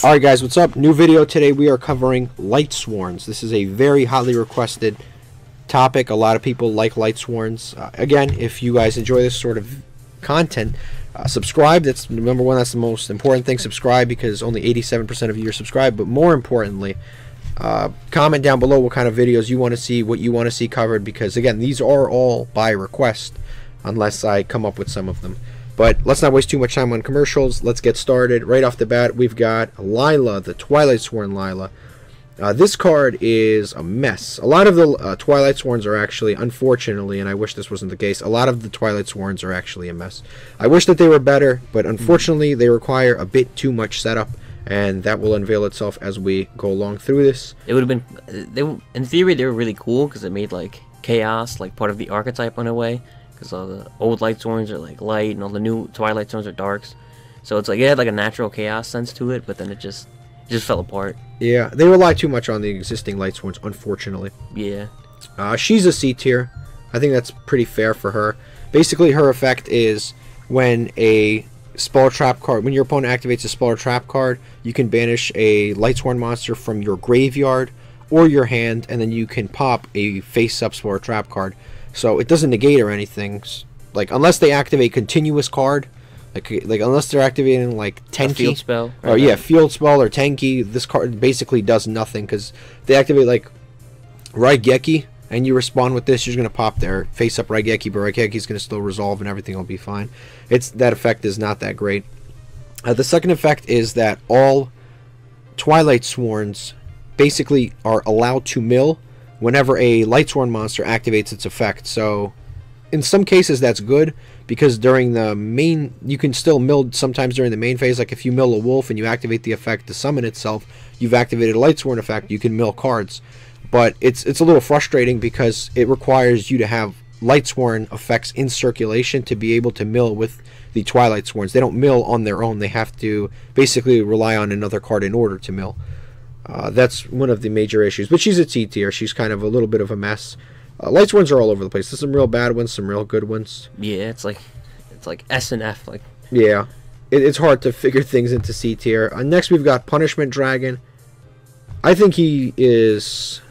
Alright guys, what's up? New video today. We are covering Lightsworns. This is a very highly requested topic. A lot of people like Lightsworns. Again, if you guys enjoy this sort of content, subscribe. That's number one. That's the most important thing. Subscribe, because only 87% of you are subscribed. But more importantly, comment down below what kind of videos you want to see, what you want to see covered, because again, these are all by request unless I come up with some of them. But let's not waste too much time on commercials. Let's get started. Right off the bat, we've got Lila, the Twilight Sworn Lila. This card is a mess. A lot of the Twilight Sworns are actually, unfortunately, and I wish this wasn't the case, a lot of the Twilight Sworns are actually a mess. I wish that they were better, but unfortunately they require a bit too much setup, and that will unveil itself as we go along through this. It would have been, in theory, they were really cool because it made like chaos like part of the archetype in a way. Because all the old Lightsworns are like light, and all the new Twilight Sworns are darks. So it's like it had like a natural chaos sense to it, but then it just fell apart. Yeah, they rely too much on the existing Lightsworns, unfortunately. Yeah. She's a C tier. I think that's pretty fair for her. Basically, her effect is when a spell trap card, when your opponent activates a spell trap card, you can banish a Lightsworn monster from your graveyard or your hand, and then you can pop a face-up spell trap card. So it doesn't negate or anything, like unless they activate continuous card, like unless they're activating like Tenki, field spell, or yeah, field spell or Tenki. This card basically does nothing because they activate like Raigeki, and you respond with this. You're gonna pop their face up Raigeki, but Raigeki's gonna still resolve and everything will be fine. That effect is not that great. The second effect is that all Twilight Sworns basically are allowed to mill whenever a Lightsworn monster activates its effect. So in some cases that's good, because during the main, you can still mill sometimes during the main phase. Like if you mill a wolf and you activate the effect to summon itself, you've activated a Lightsworn effect, you can mill cards. But it's a little frustrating because it requires you to have Lightsworn effects in circulation to be able to mill with the Twilight Sworns. They don't mill on their own. They have to basically rely on another card in order to mill. That's one of the major issues. But she's a T tier. She's kind of a little bit of a mess. Lightsworns are all over the place. There's some real bad ones, some real good ones. Yeah, it's like S and F. Like yeah, it's hard to figure things into C tier. Next, we've got Punishment Dragon. I think he is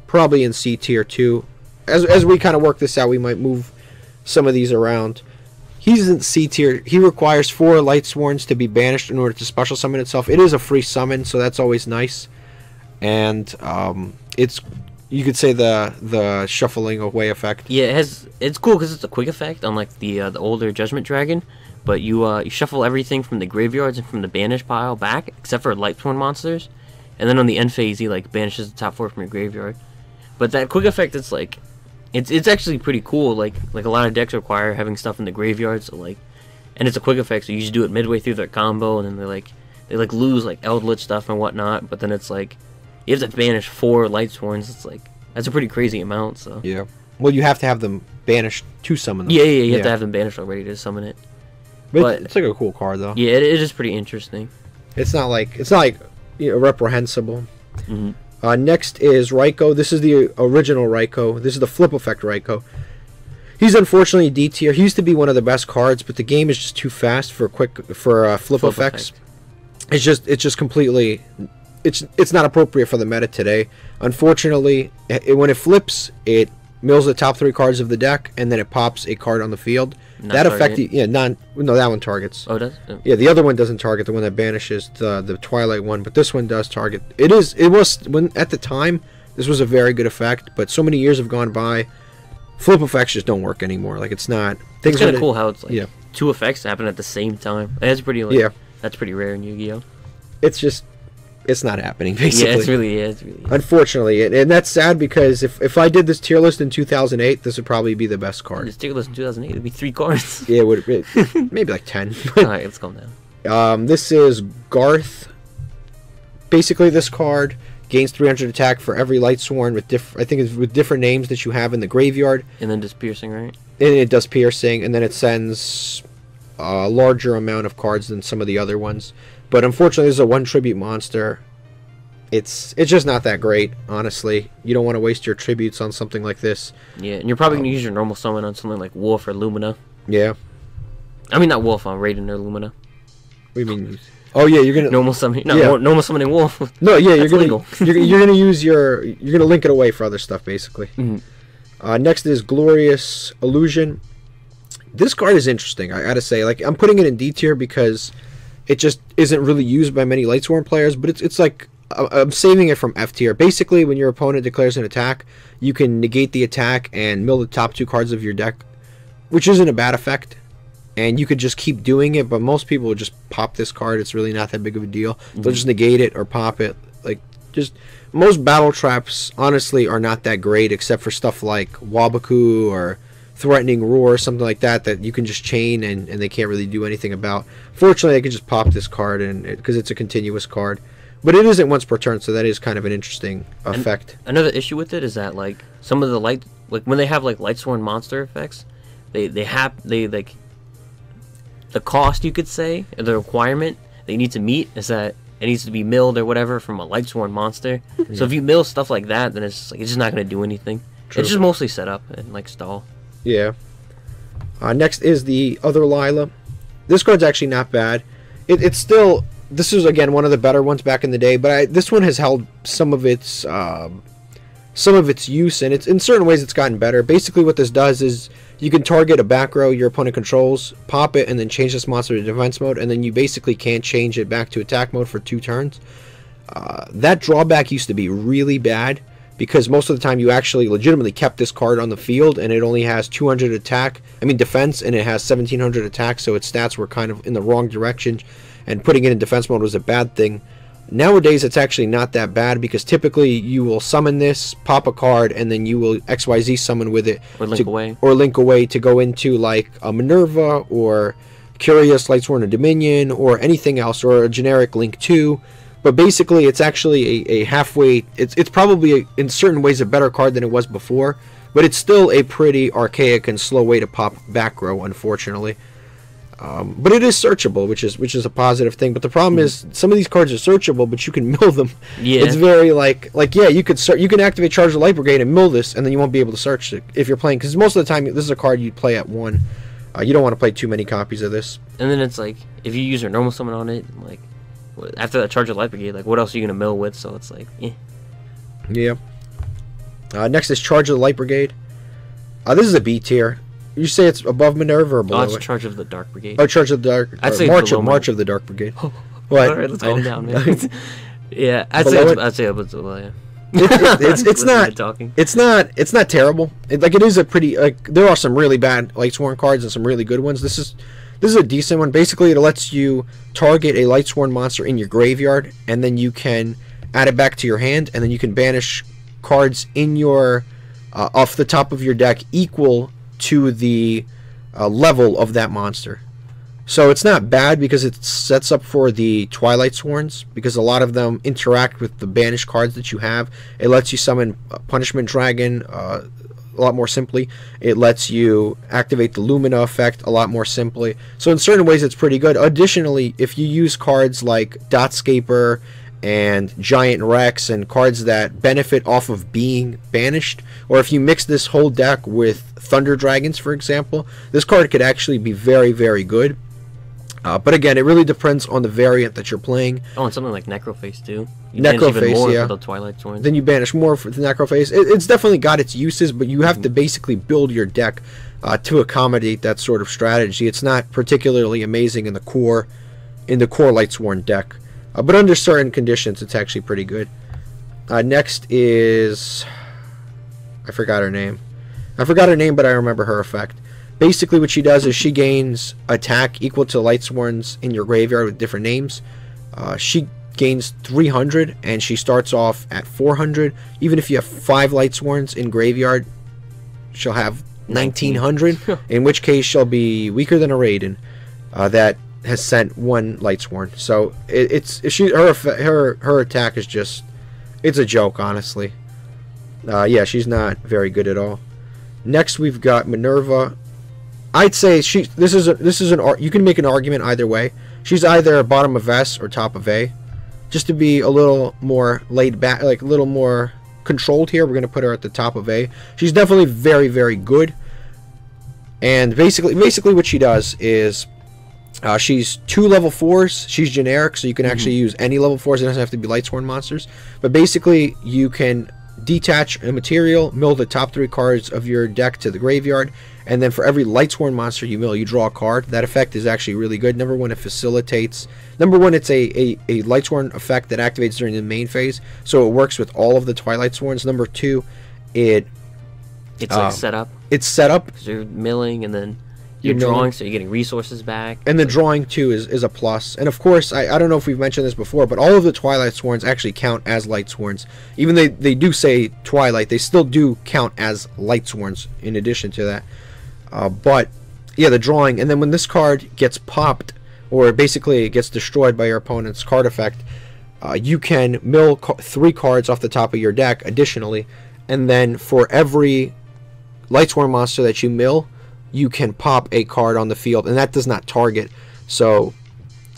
probably in C tier too. As we kind of work this out, we might move some of these around. He's in C tier. He requires 4 Lightsworns to be banished in order to special summon itself. It is a free summon, so that's always nice. And it's, you could say, the shuffling away effect. Yeah, it's cool because it's a quick effect, unlike the older Judgment Dragon. But you shuffle everything from the graveyards and from the banish pile back, except for Lightsworn monsters. And then on the end phase, he like banishes the top 4 from your graveyard. But that quick effect, it's like, it's actually pretty cool. Like a lot of decks require having stuff in the graveyard, so like, and it's a quick effect, so you just do it midway through their combo, and then they lose like Eldritch stuff and whatnot. But then it's like you have to banish 4 Lightsworns. It's like that's a pretty crazy amount. So yeah, well, you have to have them banished to summon them. Yeah, you have to have them banished already to summon it. But it's like a cool card though. Yeah, it is pretty interesting. It's not like you know, reprehensible. Mm-hmm. Next is Riko. This is the original Riko. This is the flip effect Riko. He's unfortunately D tier. He used to be one of the best cards, but the game is just too fast for flip effects. It's just completely, it's not appropriate for the meta today. Unfortunately, when it flips, it mills the top 3 cards of the deck, and then it pops a card on the field. That effect, yeah, no, that one targets. Oh, it does? Oh. Yeah, the other one doesn't target, the one that banishes the Twilight one, but this one does target. It was when at the time this was a very good effect, but so many years have gone by, flip effects just don't work anymore. Like it's not. It's kind of cool how it's like 2 effects happen at the same time. That's pretty that's pretty rare in Yu-Gi-Oh. It's not happening, basically. Yeah, it's really unfortunately, and that's sad because if I did this tier list in 2008, this would probably be the best card. This tier list in 2008 would be 3 cards. Yeah, maybe like 10. Alright, let's calm down. This is Garth. Basically, this card gains 300 attack for every Lightsworn with different names that you have in the graveyard. And then does piercing, right? And it does piercing, and then it sends a larger amount of cards than some of the other ones. But unfortunately, this is a 1 tribute monster. It's just not that great, honestly. You don't want to waste your tributes on something like this. Yeah, and you're probably going to use your normal summon on something like Wolf or Lumina. Yeah. I mean, not Wolf, on Raiden or Lumina. What do you mean? Oh yeah, you're gonna normal summoning. No, yeah. normal summoning wolf. No, yeah, you're That's gonna legal. you're gonna use you're gonna link it away for other stuff basically. Next is Glorious Illusion. This card is interesting. I gotta say, like I'm putting it in D tier because it just isn't really used by many Lightsworn players. But it's like I'm saving it from F tier. Basically, when your opponent declares an attack, you can negate the attack and mill the top 2 cards of your deck, which isn't a bad effect. And you could just keep doing it, but most people would just pop this card. It's really not that big of a deal. They'll just negate it or pop it. Like, just most battle traps, honestly, are not that great, except for stuff like Wabaku or Threatening Roar, something like that, that you can just chain and they can't really do anything about. Fortunately, I can just pop this card because it's a continuous card. But it isn't once per turn, so that is kind of an interesting effect. Another issue with it is that, like, some of the when they have like Lightsworn monster effects, they like the cost, you could say, or the requirement they need to meet is that it needs to be milled or whatever from a Lightsworn monster. Yeah. So if you mill stuff like that, then it's just not going to do anything. True. It's just mostly set up and like stall. Yeah. Next is the other Lila. This card's actually not bad. It's still, this is again one of the better ones back in the day, but this one has held some of its use, and it's in certain ways it's gotten better. Basically, what this does is you can target a back row your opponent controls, pop it, and then change this monster to defense mode, and then you basically can't change it back to attack mode for 2 turns. That drawback used to be really bad, because most of the time you actually legitimately kept this card on the field, and it only has 200 defense, and it has 1700 attack, so its stats were kind of in the wrong direction, and putting it in defense mode was a bad thing. Nowadays, it's actually not that bad, because typically you will summon this, pop a card, and then you will XYZ summon with it. Or link away to go into, like, a Minerva, or Curious, Lightsworn, or Dominion, or anything else, or a generic Link 2. But basically, it's actually a halfway... It's probably, in certain ways, a better card than it was before, but it's still a pretty archaic and slow way to pop back row, unfortunately. But it is searchable, which is a positive thing. But the problem is some of these cards are searchable, but you can mill them. Yeah. It's very yeah, you can activate Charge the Light Brigade and mill this, and then you won't be able to search it if you're playing. Because most of the time, this is a card you'd play at 1. You don't want to play too many copies of this. And then it's like if you use your normal summon on it, like after that Charge the Light Brigade, like what else are you gonna mill with? So it's like, eh. Yeah. Next is Charge of the Light Brigade. This is a B tier. You say it's above Minerva or below? Oh, it's Charge of the Dark Brigade. Oh, Charge of the Dark. I'd say March of the Dark Brigade. What? All right, let's go down, man. Yeah, I'd say it's below. Yeah. It's not terrible. It is a pretty there are some really bad Lightsworn cards and some really good ones. This is a decent one. Basically, it lets you target a Lightsworn monster in your graveyard, and then you can add it back to your hand, and then you can banish cards in your off the top of your deck equal to the level of that monster. So it's not bad because it sets up for the Twilight Sworns, because a lot of them interact with the banished cards that you have. It lets you summon Punishment Dragon a lot more simply. It lets you activate the Lumina effect a lot more simply. So in certain ways it's pretty good. Additionally, if you use cards like Dotscaper and Giant Rex and cards that benefit off of being banished, or if you mix this whole deck with Thunder Dragons, for example, this card could actually be very, very good. But again, it really depends on the variant that you're playing. Oh, and something like Necroface too. You Necroface, more yeah. For the Twilight Sword. Then you banish more for the Necroface. It's definitely got its uses, but you have to basically build your deck to accommodate that sort of strategy. It's not particularly amazing in the core Lightsworn deck. But under certain conditions, it's actually pretty good. Next is... I forgot her name, but I remember her effect. Basically, what she does is she gains attack equal to Lightsworns in your graveyard with different names. She gains 300, and she starts off at 400. Even if you have 5 Lightsworns in graveyard, she'll have 1900, in which case she'll be weaker than a Raiden that has sent 1 Lightsworn. So her attack is just, it's a joke, honestly. Yeah, she's not very good at all. Next, we've got Minerva. I'd say this is you can make an argument either way. She's either bottom of S or top of A. Just to be a little more laid back, like a little more controlled here, we're going to put her at the top of A. She's definitely very, very good. And basically what she does is She's 2 level 4s. She's generic, so you can actually use any level 4s. It doesn't have to be Lightsworn monsters. But basically, you can detach a material, mill the top 3 cards of your deck to the graveyard, and then for every Lightsworn monster you mill, you draw a card. That effect is actually really good. Number one, it facilitates. Number one, it's a Lightsworn effect that activates during the main phase, so it works with all of the Twilight Sworns. Number two, it's like set up. It's set up. Because you're milling and then you're drawing, so you're getting resources back. And the drawing too is a plus. And of course, I don't know if we've mentioned this before, but all of the Twilight Sworns actually count as Lightsworns. Even though they do say Twilight, they still do count as Lightsworns in addition to that. But yeah, the drawing, and then when this card gets popped, or basically it gets destroyed by your opponent's card effect, you can mill 3 cards off the top of your deck additionally, and then for every Lightsworn monster that you mill, you can pop a card on the field, and that does not target. So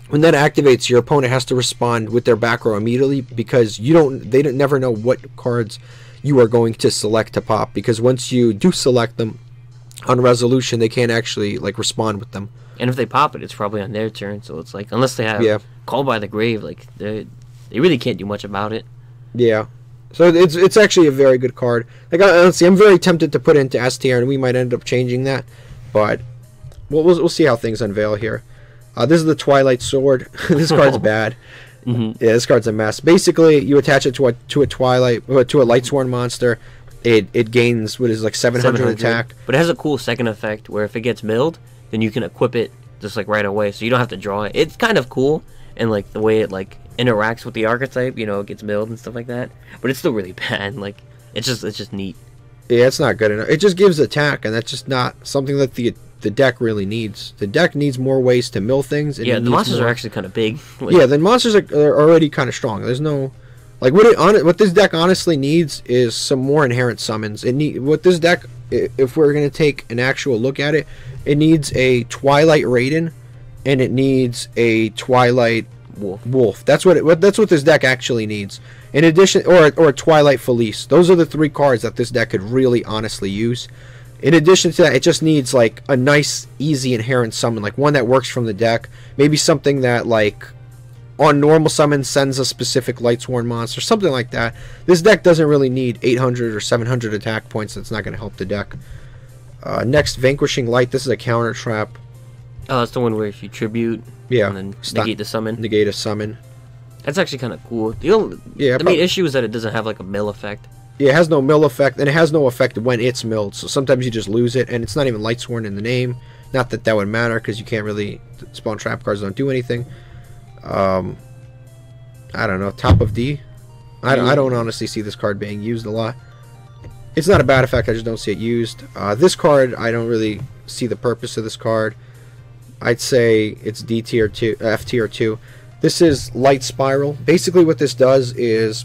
when that activates, your opponent has to respond with their back row immediately, because they never know what cards you are going to select to pop, because once you do select them on resolution, they can't actually like respond with them. And if they pop it, it's probably on their turn, so it's like, unless they have Call by the Grave, like they really can't do much about it. Yeah. So it's actually a very good card. Like, honestly, I'm very tempted to put it into S tier, and we might end up changing that, but we'll see how things unveil here. This is the Twilight Sword. This card's bad. Yeah, this card's a mess. Basically, you attach it to a Lightsworn monster. It gains what is like 700 attack. But it has a cool second effect where if it gets milled, then you can equip it just like right away, so you don't have to draw it. It's kind of cool, and like the way it like interacts with the archetype, you know, it gets milled and stuff like that. But it's still really bad. Like it's just neat. Yeah, it's not good enough. It just gives attack, and that's just not something that the deck really needs. The deck needs more ways to mill things. Yeah, the monsters are actually kind of big. Like, yeah, the monsters are already kind of strong. There's no like what this deck honestly needs is some more inherent summons. What this deck, if we're gonna take an actual look at it, it needs a Twilight Raiden, and it needs a Twilight Wolf. That's what this deck actually needs. In addition, or a Twilight Felice. Those are the 3 cards that this deck could really honestly use. In addition to that, it just needs like a nice, easy inherent summon, like one that works from the deck. Maybe something that like on normal summon sends a specific Lightsworn monster, something like that. This deck doesn't really need 800 or 700 attack points. That's not going to help the deck. Next, Vanquishing Light. This is a counter trap. Oh, it's the one where if you tribute, and then negate the summon. Negate a summon. That's actually kind of cool. The main issue is that it doesn't have like a mill effect. Yeah, it has no mill effect, and it has no effect when it's milled. So sometimes you just lose it, and it's not even Lightsworn in the name. Not that that would matter, because you can't really spawn trap cards. Don't do anything. I don't know. Top of D. I don't honestly see this card being used a lot. It's not a bad effect. I just don't see it used. This card, I don't really see the purpose of this card. I'd say it's D tier 2, F tier 2. This is Light Spiral. Basically, what this does is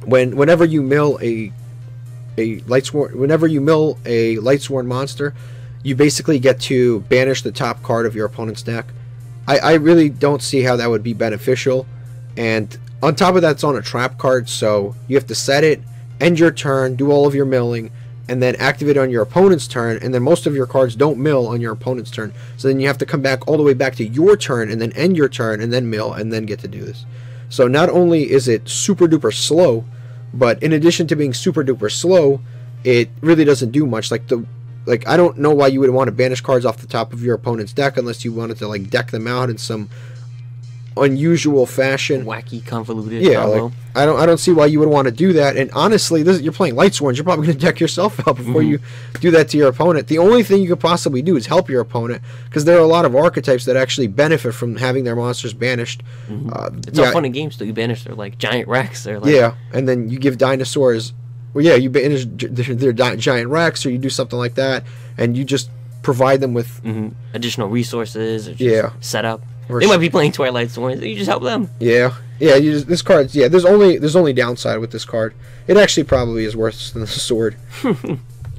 whenever you mill a Lightsworn monster, you basically get to banish the top card of your opponent's deck. I really don't see how that would be beneficial. And on top of that, it's on a trap card, so you have to set it, end your turn, do all of your milling, and then activate on your opponent's turn, and then most of your cards don't mill on your opponent's turn. So then you have to come back all the way back to your turn, and then end your turn, and then mill, and then get to do this. So not only is it super duper slow, but in addition to being super duper slow, it really doesn't do much. Like I don't know why you would want to banish cards off the top of your opponent's deck unless you wanted to like deck them out in some unusual fashion, wacky, convoluted. Yeah, like, I don't see why you would want to do that. And honestly, you're playing Lightsworn. You're probably going to deck yourself out before you do that to your opponent. The only thing you could possibly do is help your opponent, because there are a lot of archetypes that actually benefit from having their monsters banished. It's all fun and games till you banish their like giant Rex or like and then you give dinosaurs. Well, yeah, you banish their giant Rex, or you do something like that, and you just provide them with additional resources. Or just set up. They might be playing Twilight Sword. You just help them. Yeah. This card. Yeah, there's only downside with this card. It actually probably is worse than the sword.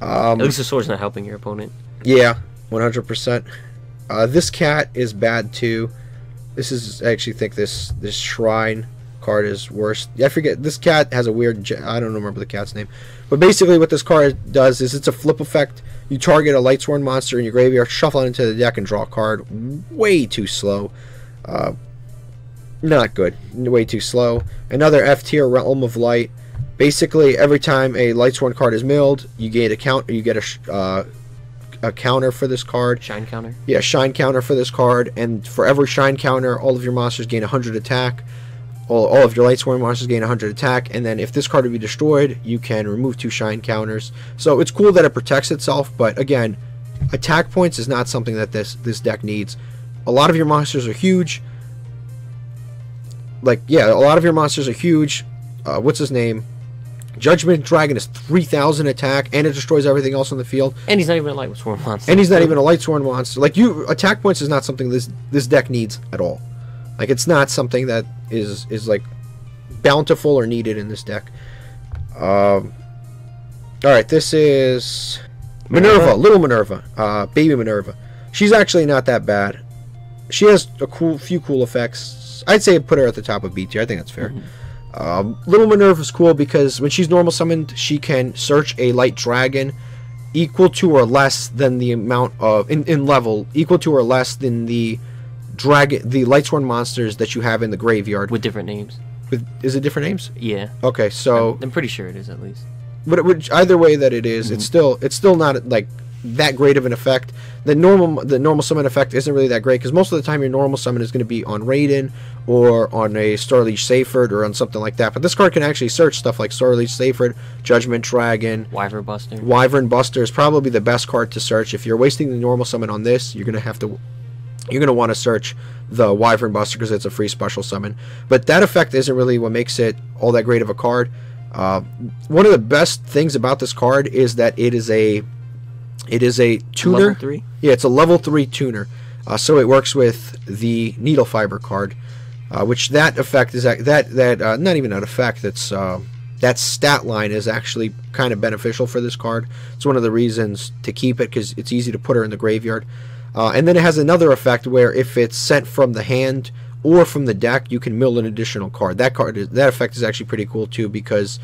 At least the sword's not helping your opponent. Yeah, 100%. This cat is bad too. I actually think this shrine card is worse. I forget. This cat has a weird. I don't remember the cat's name. But basically, what this card does is it's a flip effect. You target a Lightsworn monster in your graveyard, shuffle it into the deck, and draw a card. Way too slow. Not good. Way too slow. Another F tier, Realm of Light. Basically, every time a Lightsworn card is milled, you get a counter for this card. Shine counter? Yeah, shine counter for this card. And for every shine counter, all of your monsters gain 100 attack. All of your Lightsworn monsters gain 100 attack. And then if this card would be destroyed, you can remove 2 shine counters. So it's cool that it protects itself. But again, attack points is not something that this deck needs. A lot of your monsters are huge. Like, yeah, a lot of your monsters are huge. What's his name? Judgment Dragon is 3,000 attack, and it destroys everything else on the field. And he's not even a Lightsworn monster. And he's not even a Lightsworn monster. Like, attack points is not something this deck needs at all. Like, it's not something that is like bountiful or needed in this deck. All right, this is Minerva, little Minerva, baby Minerva. She's actually not that bad. She has a few cool effects. I'd say put her at the top of B tier. I think that's fair. Little Minerva is cool because when she's normal summoned, she can search a light dragon equal to or less than the amount of in level equal to or less than the Lightsworn monsters that you have in the graveyard with different names. Is it different names? Yeah. Okay, so I'm pretty sure it is at least. But either way that it is, it's still not like that great of an effect. The normal summon effect isn't really that great because most of the time your normal summon is going to be on Raiden or on a Starliege Seyfried or on something like that. But this card can actually search stuff like Starliege Seyfried, Judgment Dragon, Wyvern Buster. Wyvern Buster is probably the best card to search. If you're wasting the normal summon on this, you're gonna want to search the Wyvern Buster because it's a free special summon. But that effect isn't really what makes it all that great of a card. One of the best things about this card is that it is a tuner. Level 3? Yeah, it's a level 3 tuner. So it works with the Needle Fiber card, which that effect is not even an effect. That's that stat line is actually kind of beneficial for this card. It's one of the reasons to keep it because it's easy to put her in the graveyard. And then it has another effect where if it's sent from the hand or from the deck, you can mill an additional card. That effect is actually pretty cool too because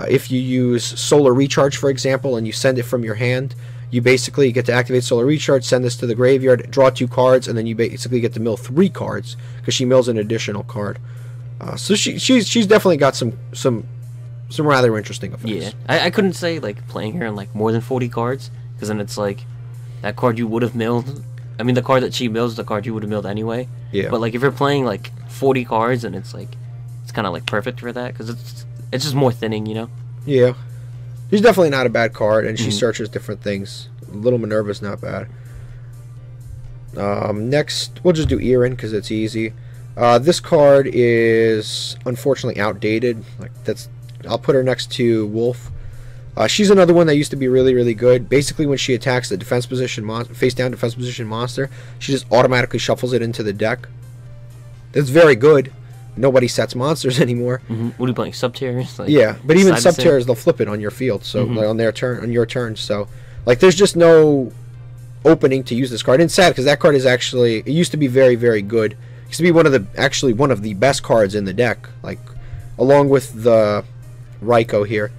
if you use Solar Recharge, for example, and you send it from your hand, you basically get to activate Solar Recharge, send this to the graveyard, draw 2 cards, and then you basically get to mill 3 cards because she mills an additional card. So she's definitely got some rather interesting effects. Yeah, I couldn't say like playing her in like more than 40 cards because then it's like that card you would have milled. I mean, the card that she mills is the card you would have milled anyway. Yeah. But like if you're playing like 40 cards, and it's kind of like perfect for that because it's just more thinning, you know. Yeah. She's definitely not a bad card, and she searches different things. Little Minerva's not bad. Next, we'll just do Erin because it's easy. This card is unfortunately outdated. I'll put her next to Wolf. She's another one that used to be really, really good. Basically, when she attacks the defense position face down defense position monster, she just automatically shuffles it into the deck. That's very good. Nobody sets monsters anymore. What are you playing? Sub-tiers? Like, yeah, but even sub-tiers, they'll flip it on your field, so like on your turn. So, like, there's just no opening to use this card. And it's sad because that card is actually, it used to be very, very good. It used to be one of the best cards in the deck, like along with the Riko here.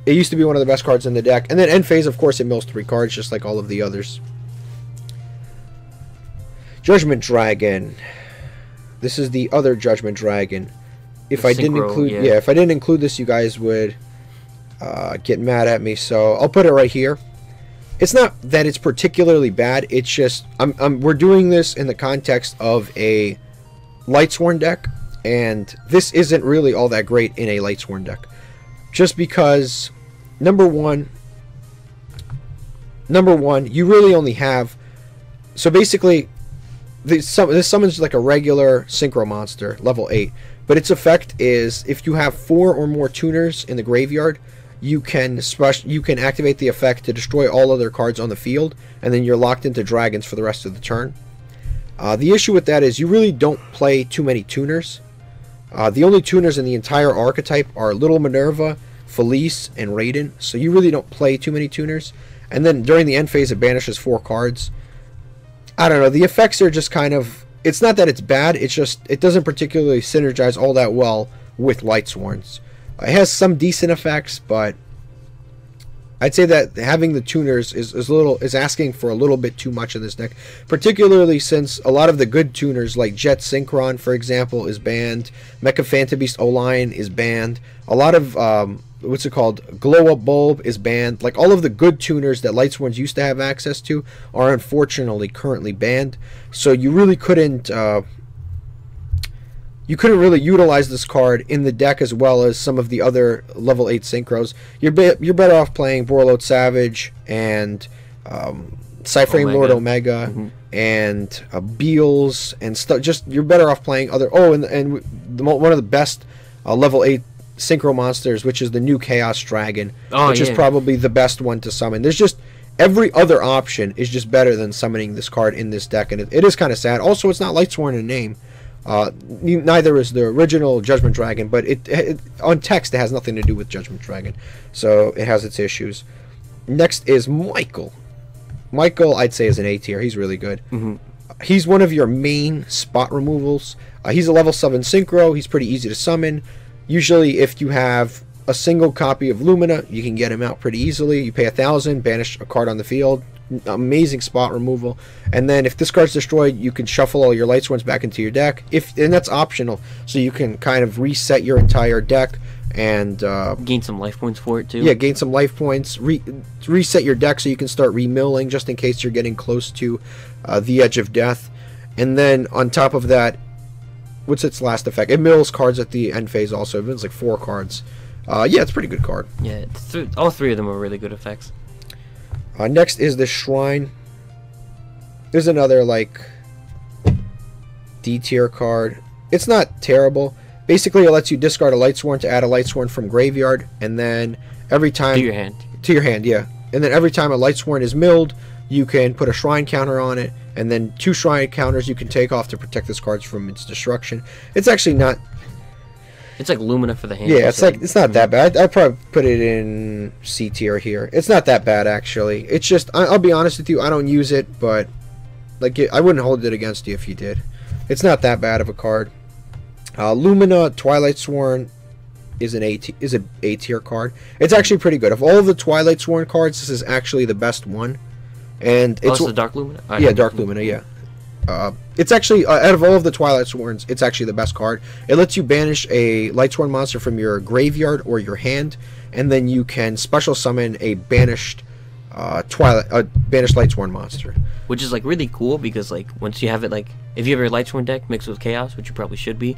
It used to be one of the best cards in the deck. And then end phase, of course, it mills 3 cards just like all of the others. Judgment Dragon. This is the other Judgment Dragon. If I didn't include this, you guys would get mad at me. So I'll put it right here. It's not that it's particularly bad. It's just we're doing this in the context of a Lightsworn deck, and this isn't really all that great in a Lightsworn deck. Just because number one, you really only have, so basically this summons like a regular synchro monster, level 8, but its effect is if you have 4 or more tuners in the graveyard, you can activate the effect to destroy all other cards on the field, and then you're locked into dragons for the rest of the turn. The issue with that is you really don't play too many tuners. The only tuners in the entire archetype are Little Minerva, Felice, and Raiden, so you really don't play too many tuners. And then during the end phase, it banishes 4 cards. I don't know, the effects are just kind of, it's not that it's bad, it's just, it doesn't particularly synergize all that well with Lightsworns. It has some decent effects, but I'd say that having the tuners is asking for a little bit too much in this deck, particularly since a lot of the good tuners like Jet Synchron, for example, is banned. Mecha Phantobeast O-Lion is banned. A lot of what's it called? Glow Up Bulb is banned. Like all of the good tuners that Lightsworns used to have access to are unfortunately currently banned. So you really couldn't. You couldn't really utilize this card in the deck as well as some of the other level 8 synchros. You're better off playing Borload Savage and Cyframe Lord Omega and Beals and stuff. Just you're better off playing other. Oh, and one of the best level 8 synchro monsters, which is the new Chaos Dragon, which is probably the best one to summon. There's just every other option is just better than summoning this card in this deck, and it is kind of sad. Also, it's not Lightsworn in name. Neither is the original Judgment Dragon, but it on text it has nothing to do with Judgment Dragon, so it has its issues. Next is Michael. Michael, I'd say, is an A tier. He's really good. He's one of your main spot removals. He's a level 7 synchro. He's pretty easy to summon. Usually, if you have a single copy of Lumina, you can get him out pretty easily. You pay 1,000, banish a card on the field. Amazing spot removal, and then if this card's destroyed, you can shuffle all your Lightsworns back into your deck. And that's optional, so you can kind of reset your entire deck and gain some life points for it too. Yeah, gain some life points. Reset your deck so you can start remilling just in case you're getting close to the edge of death. And then on top of that, what's its last effect? It mills cards at the end phase. Also, it's like 4 cards. Yeah, it's a pretty good card. Yeah, all 3 of them are really good effects. Next is the Shrine. There's another like D tier card. It's not terrible. Basically, it lets you discard a Lightsworn to add a Lightsworn from graveyard, and then every time to your hand. To your hand, yeah. And then every time a Lightsworn is milled, you can put a Shrine counter on it, and then 2 Shrine counters you can take off to protect this card from its destruction. It's actually not. It's like Lumina for the hand. Yeah, it's not that bad. I'd probably put it in C tier here. It's not that bad actually. It's just I'll be honest with you, I don't use it, but like I wouldn't hold it against you if you did. It's not that bad of a card. Lumina Twilight Sworn is an A tier card. It's actually pretty good. Of all of the Twilight Sworn cards, this is actually the best one. And it's the Dark Lumina. Yeah, Dark Lumina. Yeah. It's actually, out of all of the Twilight Sworns, it's actually the best card. It lets you banish a Lightsworn monster from your graveyard or your hand, and then you can special summon a banished Lightsworn monster. Which is like really cool because like once you have it, like if you have your Lightsworn deck mixed with Chaos, which you probably should be,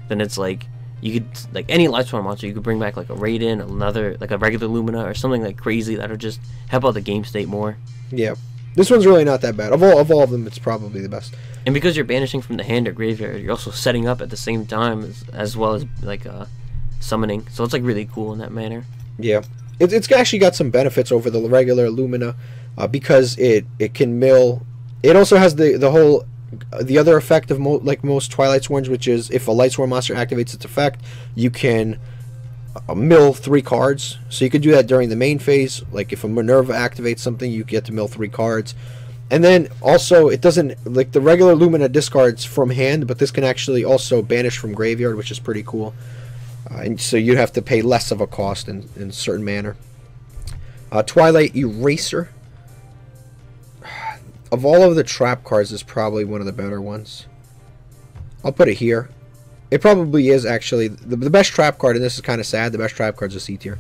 then it's like you could like any Lightsworn monster you could bring back like a Raiden, another like a regular Lumina or something like crazy that'll just help out the game state more. Yeah. This one's really not that bad. Of all of them, it's probably the best. And because you're banishing from the hand or graveyard, you're also setting up at the same time as well as like summoning. So it's like really cool in that manner. Yeah, it's actually got some benefits over the regular Lumina because it can mill. It also has the other effect of most Twilight Sworns, which is if a Lightsworn monster activates its effect, you can mill 3 cards. So you could do that during the main phase. Like if a Minerva activates something, you get to mill 3 cards. And then also it doesn't, like the regular Lumina discards from hand, but this can actually also banish from graveyard, which is pretty cool. And so you'd have to pay less of a cost in a certain manner. Twilight Eraser. Of all of the trap cards, is probably one of the better ones. I'll put it here. It probably is actually the best trap card, and this is kind of sad. The best trap card is a C tier.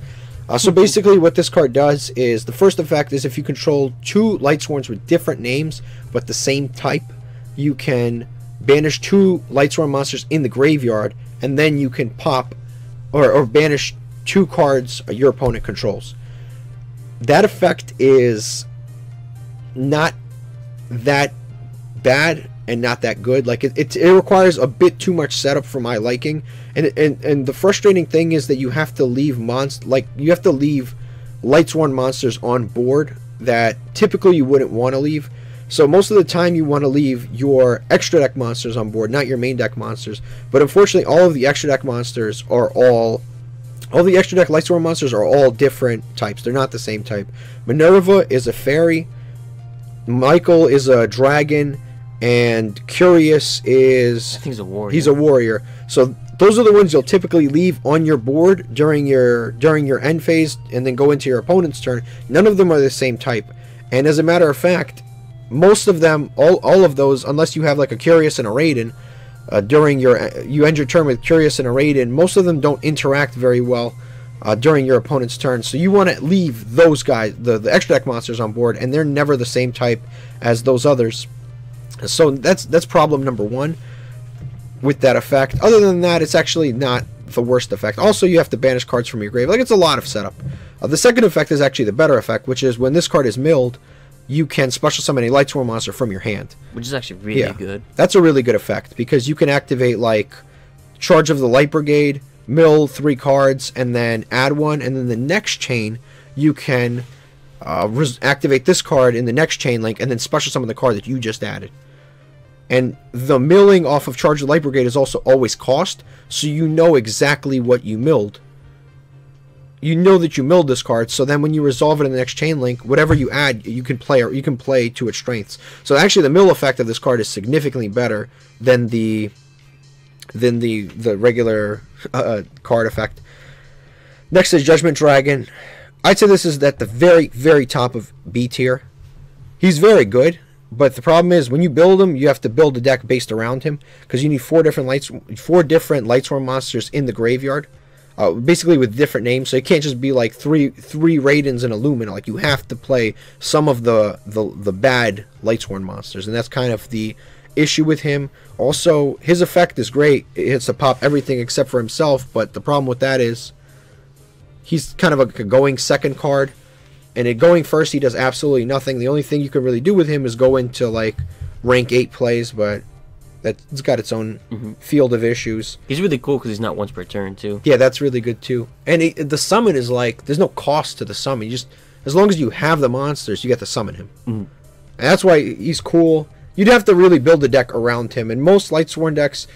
So basically what this card does is, the first effect is if you control 2 Lightsworns with different names but the same type, you can banish 2 Lightsworn monsters in the graveyard, and then you can pop or banish 2 cards your opponent controls. That effect is not that bad and not that good. Like it requires a bit too much setup for my liking, and the frustrating thing is that you have to leave Lightsworn monsters on board that typically you wouldn't want to leave. So most of the time you want to leave your extra deck monsters on board, not your main deck monsters. But unfortunately, all of the extra deck monsters are all the extra deck Lightsworn monsters are all different types. They're not the same type. Minerva is a fairy, Michael is a dragon, and Curious is, I think he's a warrior. He's a warrior. So those are the ones you'll typically leave on your board during your end phase and then go into your opponent's turn. None of them are the same type. And as a matter of fact, most of them, all of those, unless you have like a Curious and a Raiden, you end your turn with Curious and a Raiden, most of them don't interact very well during your opponent's turn. So you want to leave those guys, the extra deck monsters, on board, and they're never the same type as those others. So that's problem number one with that effect. Other than that, it's actually not the worst effect. Also, you have to banish cards from your grave. Like, it's a lot of setup. The second effect is actually the better effect, which is when this card is milled, you can special summon a Lightsworn monster from your hand. Which is actually really good. That's a really good effect, because you can activate, like, Charge of the Light Brigade, mill 3 cards, and then add 1, and then the next chain, you can activate this card in the next chain link, and then special summon the card that you just added. And the milling off of Charge of the Light Brigade is also always cost, so you know exactly what you milled. You know that you milled this card, so then when you resolve it in the next chain link, whatever you add, you can play to its strengths. So actually, the mill effect of this card is significantly better than the regular card effect. Next is Judgment Dragon. I'd say this is at the very, very top of B tier. He's very good, but the problem is when you build him, you have to build a deck based around him, because you need 4 different Lightsworn monsters in the graveyard. Basically with different names, so it can't just be like three Raidens and a Lumina. Like, you have to play some of the bad Lightsworn monsters, and that's kind of the issue with him. Also, his effect is great. It hits to pop everything except for himself, but the problem with that is he's kind of a going second card, and at going first he does absolutely nothing. The only thing you can really do with him is go into like rank 8 plays, but it's got its own field of issues. He's really cool because he's not once per turn, too. Yeah, that's really good, too. And the summon is like, there's no cost to the summon. You just, as long as you have the monsters, you get to summon him. And that's why he's cool. You'd have to really build a deck around him. And most Lightsworn decks,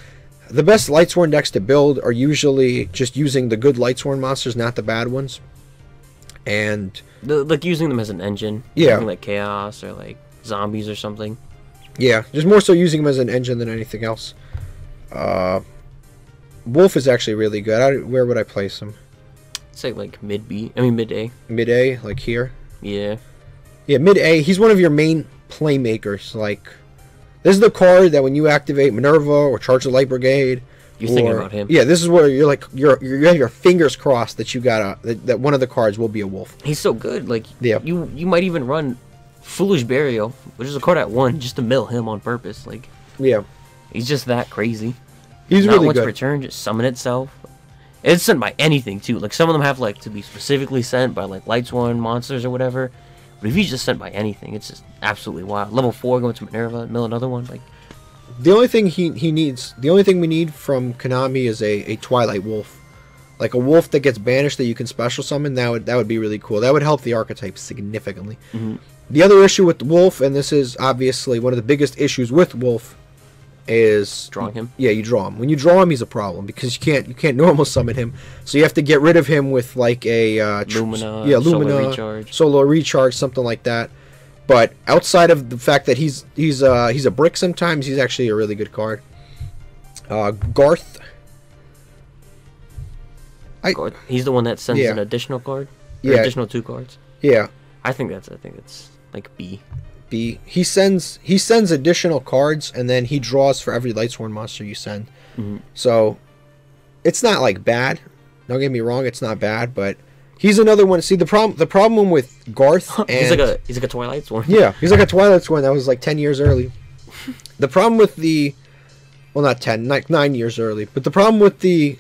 the best Lightsworn decks to build are usually just using the good Lightsworn monsters, not the bad ones. And like using them as an engine. Yeah. Something like Chaos or like Zombies or something. Yeah, just more so using him as an engine than anything else. Wolf is actually really good. Where would I place him? Say like mid B. I mean mid A. Mid A, like here. Yeah. Yeah, mid A. He's one of your main playmakers. Like, this is the card that when you activate Minerva or Charge the Light Brigade, you're thinking about him. Yeah, this is where you're like you have your fingers crossed that you got that one of the cards will be a wolf. He's so good. Like, yeah, you might even run Foolish Burial, which is a card at 1, just to mill him on purpose. Like, yeah, he's just that crazy. He's not really once good. per turn, just summon itself. It's sent by anything too. Like, some of them have like to be specifically sent by like Lightsworn monsters or whatever. But if he's just sent by anything, it's just absolutely wild. Level 4 going to Minerva, mill another one. Like, the only thing the only thing we need from Konami is a Twilight Wolf. Like a wolf that gets banished that you can special summon. That would be really cool. That would help the archetype significantly. The other issue with the wolf, and this is obviously one of the biggest issues with wolf, is drawing him. Yeah, you draw him. When you draw him, he's a problem because you can't normal summon him. So you have to get rid of him with like a Lumina, Lumina, Solar Recharge, something like that. But outside of the fact that he's a brick, sometimes he's actually a really good card. Garth. He's the one that sends an additional card. Or additional 2 cards. Yeah. I think it's like B. B. He sends additional cards, and then he draws for every Lightsworn monster you send. So it's not like bad. Don't get me wrong, it's not bad, but he's another one. See, the problem with Garth, and he's like a Twilight Sword. Yeah, he's like a Twilight Sword that was like 10 years early. The problem with not 10, like 9 years early, but the problem with the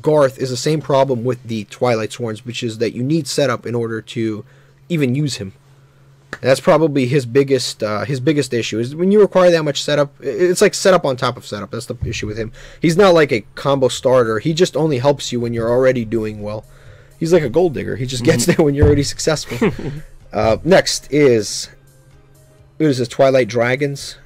Garth is the same problem with the Twilight Swords, which is that you need setup in order to even use him. And that's probably his biggest issue, is when you require that much setup. It's like setup on top of setup. That's the issue with him. He's not like a combo starter. He just only helps you when you're already doing well. He's like a gold digger. He just gets there when you're already successful. Next is this Twilight Dragons.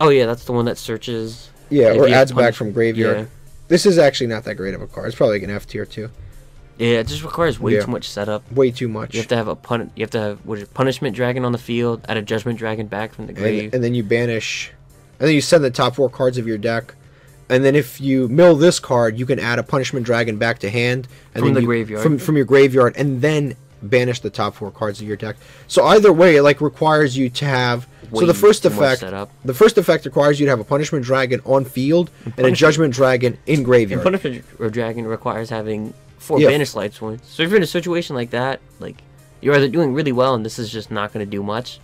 Oh yeah, that's the one that searches. Yeah, or adds back from graveyard. Yeah. This is actually not that great of a card. It's probably like an F tier too. Yeah, it just requires way too much setup. Way too much. You have to have Punishment Dragon on the field, add a Judgment Dragon back from the grave, and then you banish, and then you send the top 4 cards of your deck, And then if you mill this card, you can add a Punishment Dragon back to hand. And from then the graveyard. From your graveyard, and then banish the top 4 cards of your deck. So either way, it like requires you to have... So the first effect requires you to have a Punishment Dragon on field and a Judgment Dragon in graveyard. And Punishment Dragon requires having 4 banished Lightsworn. So if you're in a situation like that, like you're either doing really well and this is just not going to do much,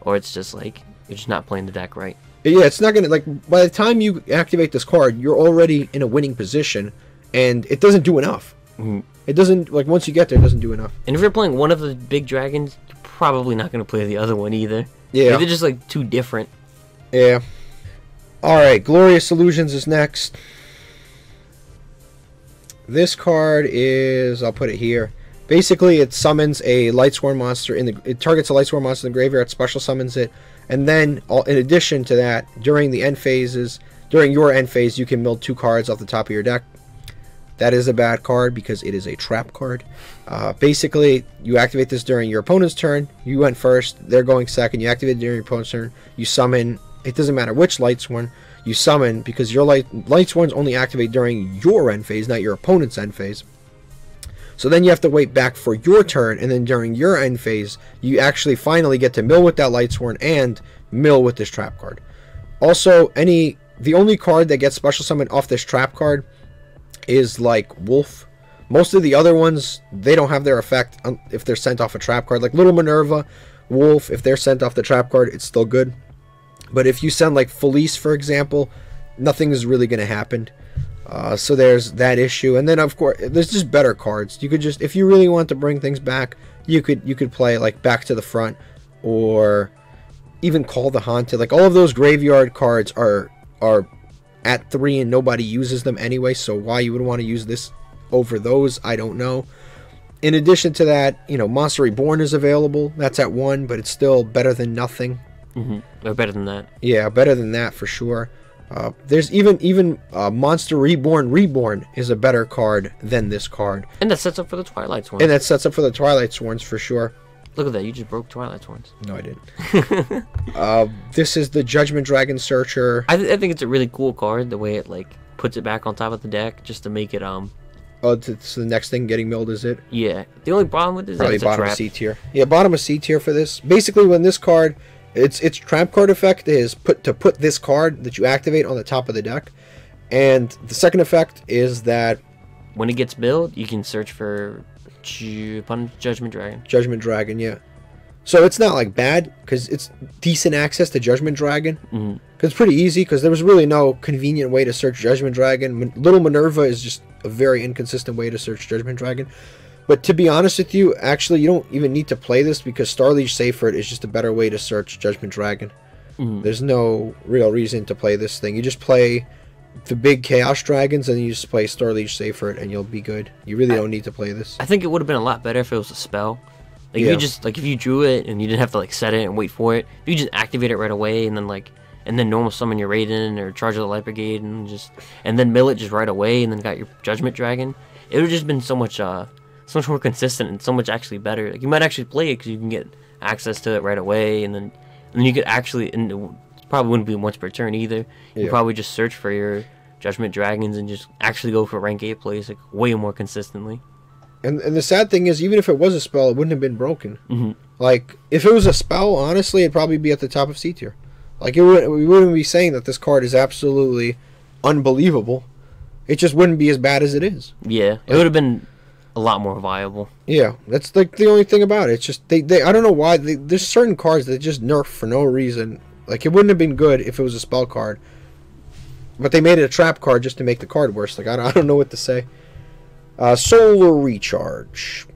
or it's just like you're just not playing the deck right. Yeah, it's not going to, like, by the time you activate this card, you're already in a winning position, and it doesn't do enough. It doesn't, like, once you get there, it doesn't do enough. And if you're playing one of the big dragons, you're probably not going to play the other one either. Yeah. Like, they're just, like, too different. Yeah. Alright, Glorious Illusions is next. This card is, I'll put it here. Basically, it summons a Lightsworn monster it targets a Lightsworn monster in the graveyard, special summons it, and then, in addition to that, during your end phase, you can mill 2 cards off the top of your deck. That is a bad card because it is a trap card. Basically, you activate this during your opponent's turn. You went first, they're going second. You activate it during your opponent's turn. You summon, it doesn't matter which Lightsworn, you summon because your Lightsworns only activate during your end phase, not your opponent's end phase. So then you have to wait back for your turn, and then during your end phase, you actually finally get to mill with that Lightsworn and mill with this trap card. Also, the only card that gets special summoned off this trap card is like Wolf. Most of the other ones, they don't have their effect if they're sent off a trap card. Like Little Minerva, Wolf, if they're sent off the trap card, it's still good. But if you send like Felice, for example, nothing is really going to happen. So there's that issue, and then of course there's just better cards. You could just, if you really want to bring things back, you could play like Back to the Front, or even Call the Haunted. Like all of those graveyard cards are at 3 and nobody uses them anyway. So why you would want to use this over those, I don't know. In addition to that, you know, Monster Reborn is available. That's at 1, but it's still better than nothing. Or better than that. Yeah, better than that for sure. There's even Monster Reborn is a better card than this card. And that sets up for the Twilight Sworns. And that sets up for the Twilight Sworns for sure. Look at that, you just broke Twilight Sworns. No, I didn't. This is the Judgment Dragon Searcher. I think it's a really cool card, the way it like puts it back on top of the deck, just to make it Oh, it's the next thing getting milled, is it? Yeah. The only problem with this is that it's bottom a trap. of C tier. Yeah, bottom of C tier for this. Basically, when this card, its trap card effect is put this card that you activate on the top of the deck, and the second effect is that when it gets milled, you can search for Judgment Dragon. Judgment Dragon, yeah. So it's not like bad because it's decent access to Judgment Dragon. Because it's pretty easy because there was really no convenient way to search Judgment Dragon. Little Minerva is just a very inconsistent way to search Judgment Dragon. But to be honest with you, actually, you don't even need to play this because Starliege Seyfert is just a better way to search Judgment Dragon. There's no real reason to play this thing. You just play the big Chaos Dragons and you just play Starliege Seyfert and you'll be good. You really don't need to play this. I think it would have been a lot better if it was a spell. Like if you just if you drew it and you didn't have to like set it and wait for it, if you just activate it right away and then normal summon your Raiden or charge of the Light Brigade and then mill it just right away and then got your Judgment Dragon, it would have just been so much more consistent and so much actually better. Like you might actually play it because you can get access to it right away, and then you could actually, and it probably wouldn't be once per turn either. You probably just search for your Judgment Dragons and just actually go for rank 8 plays like way more consistently. And the sad thing is, even if it was a spell, it wouldn't have been broken. Like, if it was a spell, honestly, it'd probably be at the top of C tier. Like, we wouldn't be saying that this card is absolutely unbelievable. It just wouldn't be as bad as it is. Yeah, it would have been a lot more viable. Yeah, that's like the only thing about it. It's just, they I don't know why, there's certain cards that just nerf for no reason. Like, it wouldn't have been good if it was a spell card. But they made it a trap card just to make the card worse. Like, I don't know what to say. Solar Recharge.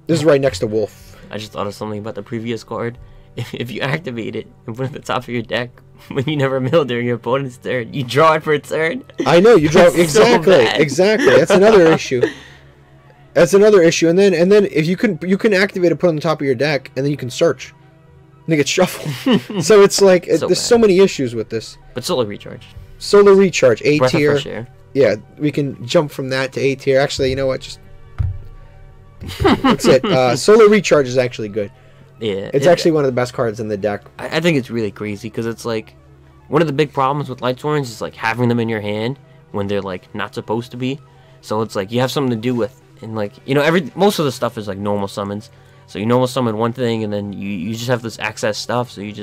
This is right next to Wolf. I just thought of something about the previous card. If you activate it and put it at the top of your deck, when you never mill during your opponent's turn, you draw it for a turn. I know, you draw exactly. That's another issue. That's another issue. And then if you can activate it, put it on the top of your deck, and then you can search. And it gets shuffled. So it's like there's so many issues with this. But Solar Recharge. Solar Recharge, A Breath tier. of fresh air. Yeah, we can jump from that to A tier. Actually, you know what? Just that's it. Solar Recharge is actually good. Yeah, it's actually one of the best cards in the deck. I think it's really crazy because it's like one of the big problems with Lightsworns is like having them in your hand when they're like not supposed to be. So it's like you have something to do with, and like most of the stuff is like normal summons. So you normal summon one thing, and then you just have this access stuff. So you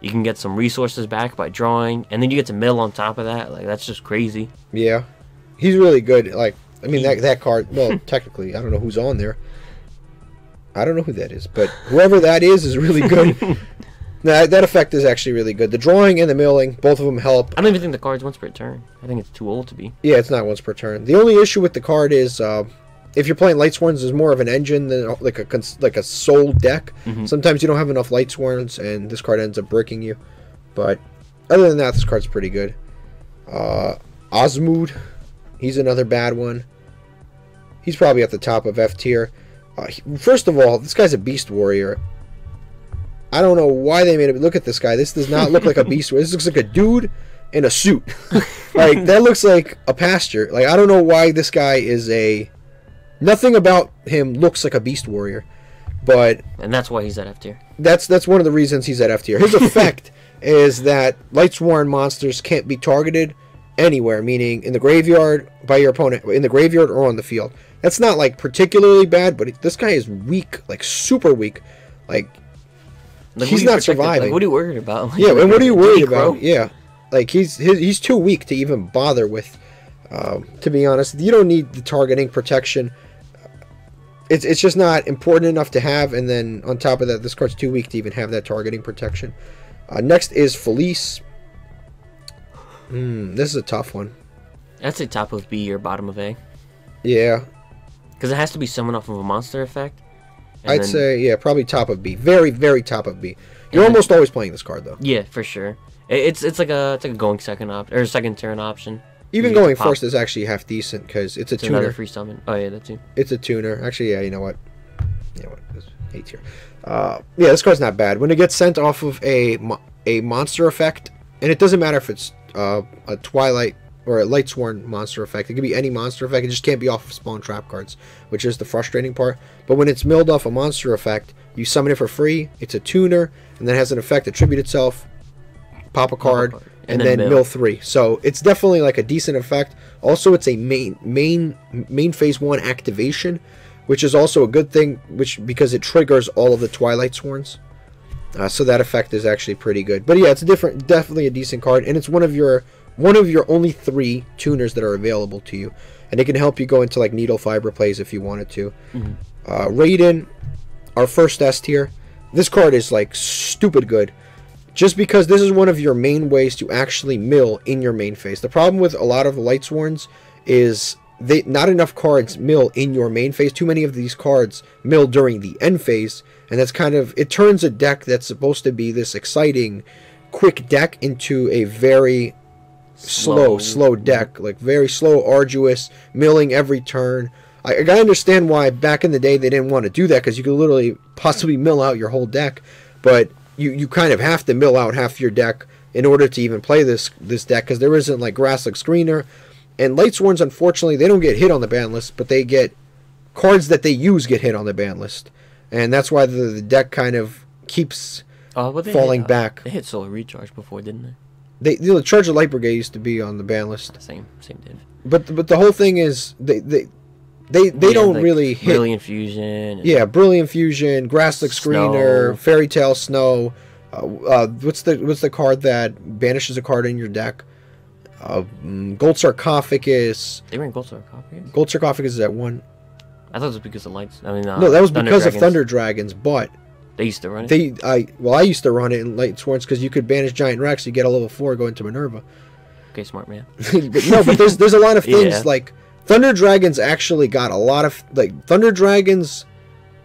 can get some resources back by drawing, and then you get to mill on top of that. Like that's just crazy. Yeah, he's really good. Like I mean that card. Well, technically, I don't know who's on there. I don't know who that is, but whoever that is really good. That effect is actually really good. The drawing and the milling, both of them help. I don't even think the card's once per turn. I think it's too old to be. Yeah, it's not once per turn. The only issue with the card is if you're playing Lightsworns, there's more of an engine than like a soul deck. Sometimes you don't have enough Lightsworns, and this card ends up bricking you. But other than that, this card's pretty good. Azmood, he's another bad one. He's probably at the top of F tier. First of all, this guy's a Beast Warrior. I don't know why they made it. Look at this guy. This does not look like a Beast Warrior. This looks like a dude in a suit. Like, that looks like a pastor. Like, I don't know why this guy is a... Nothing about him looks like a Beast Warrior. But... And that's why he's at F tier. That's one of the reasons he's at F tier. His effect is that Lightsworn monsters can't be targeted anywhere, meaning in the graveyard by your opponent, in the graveyard or on the field. That's not, like, particularly bad, but this guy is weak. Like, super weak. Like he's not surviving. Like, what are you worried about? Like, yeah, and what are you worried about? Yeah, like he's too weak to even bother with. To be honest, you don't need the targeting protection. It's just not important enough to have. And then on top of that, this card's too weak to even have that targeting protection. Next is Felice. This is a tough one. I'd say top of B or bottom of A. Yeah, because it has to be someone off of a monster effect. I'd say, yeah, probably top of B. Very, very top of B. You're almost always playing this card, though. Yeah, for sure. It's like a going second or second turn option. Even going first is actually half decent because it's a tuner. Another free summon. Oh yeah, that too. It's a tuner. Actually, yeah. You know what? It's A tier. Yeah, this card's not bad. When it gets sent off of a monster effect, and it doesn't matter if it's a Twilight or a Lightsworn monster effect. It could be any monster effect. It just can't be off of spawn trap cards, which is the frustrating part. But when it's milled off a monster effect, you summon it for free. It's a tuner, and then has an effect attribute itself, pop a card, and then mill 3. So it's definitely like a decent effect. Also, it's a main phase 1 activation, which is also a good thing, because it triggers all of the Twilight Sworns. So that effect is actually pretty good. But yeah, it's definitely a decent card, and it's one of your only 3 tuners that are available to you, and it can help you go into like needle fiber plays if you wanted to. Raiden, our first S tier. This card is like stupid good, just because this is one of your main ways to actually mill in your main phase. The problem with a lot of the Lightsworns is not enough cards mill in your main phase. Too many of these cards mill during the end phase, and that's it turns a deck that's supposed to be this exciting, quick deck into a very slow deck, like very slow, arduous, milling every turn. I gotta understand why back in the day they didn't want to do that, because you could literally possibly mill out your whole deck, but you kind of have to mill out half your deck in order to even play this deck, because there isn't like Grasslick Screener, and Lightsworns, unfortunately, they don't get hit on the ban list, but they get cards that they use get hit on the ban list, and that's why the deck kind of keeps falling back. They hit Solar Recharge before, didn't they? The Charge of Light Brigade used to be on the ban list. Same div. But the whole thing is they don't like really hit. Brilliant Fusion. Yeah, Brilliant Fusion, Grasslick Screener, Fairy Tale Snow. What's the card that banishes a card in your deck? Gold Sarcophagus. They ran Gold Sarcophagus? Gold Sarcophagus is at 1. I thought it was because of lights. I mean, no, that was because of Thunder Dragons, but they used to run it. I used to run it in Lightsworns because you could banish Giant Rex, you get a level 4, go into Minerva. Okay, smart man. but there's a lot of things like Thunder Dragons actually got a lot of Thunder Dragons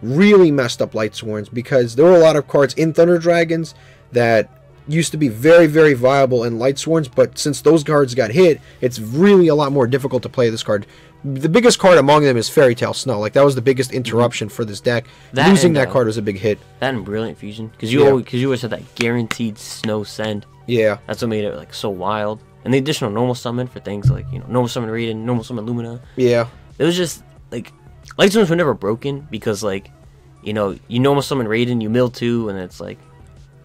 really messed up Lightsworns, because there were a lot of cards in Thunder Dragons that used to be very, very viable in Lightsworns, but since those cards got hit, it's really a lot more difficult to play this card. The biggest card among them is Fairy Tale Snow. Like, that was the biggest interruption for this deck. Losing that card was a big hit. That and Brilliant Fusion, because you always had that guaranteed Snow Send. Yeah, that's what made it like so wild. And the additional normal summon for things like normal summon Raiden, normal summon Lumina. Yeah, it was just like Lightstones were never broken, because like you normal summon Raiden, you mill 2, and it's like